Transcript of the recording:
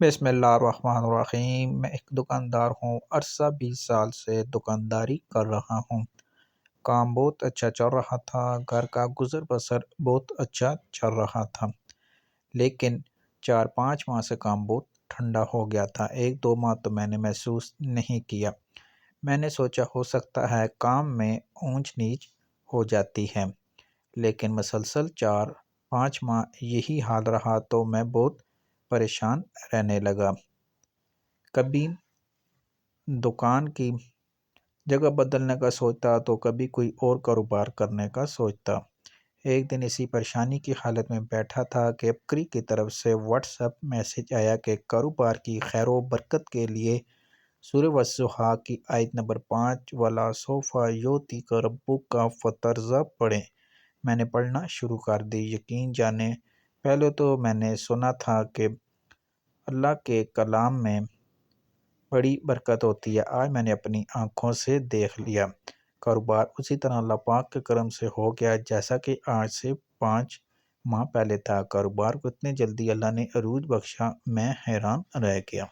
بسم اللہ الرحمن الرحیم۔ میں ایک دکاندار ہوں، عرصہ 20 سال سے دکانداری کر رہا ہوں۔ کام بہت اچھا چل رہا تھا، گھر کا گزر بسر بہت اچھا چل رہا تھا، لیکن 4-5 ماہ سے کام بہت ٹھنڈا ہو گیا تھا۔ 1-2 ماہ تو میں نے محسوس نہیں کیا۔ میں نے سوچا ہو سکتا ہے کام میں اونچ نیچ ہو جاتی ہے، لیکن مسلسل 4-5 ماہ یہی حال رہا تو میں بہت پریشان رہنے لگا۔ کبھی دکان کی جگہ بدلنے کا سوچتا تو کبھی کوئی اور کاروبار کرنے کا سوچتا۔ ایک دن اسی پریشانی کی حالت میں بیٹھا تھا کہ بکری کی طرف سے واٹس ایپ میسج آیا کہ کاروبار کی خیر و برکت کے لیے سورہ والضحیٰ کی آیت نمبر 5 وَلَا سَوْفَ یُعْطِیکَ رَبُّکَ فَتَرْضَیٰ پڑھیں۔ میں نے پڑھنا شروع کر دی۔ یقین جانے پہلے تو میں نے سنا تھا کہ اللہ کے کلام میں بڑی برکت ہوتی ہے، آج میں نے اپنی آنکھوں سے دیکھ لیا۔ کاروبار اسی طرح اللہ پاک کے کرم سے ہو گیا جیسا کہ آج سے 5 ماہ پہلے تھا۔ کاروبار کو اتنی جلدی اللہ نے عروج بخشا، میں حیران رہ گیا۔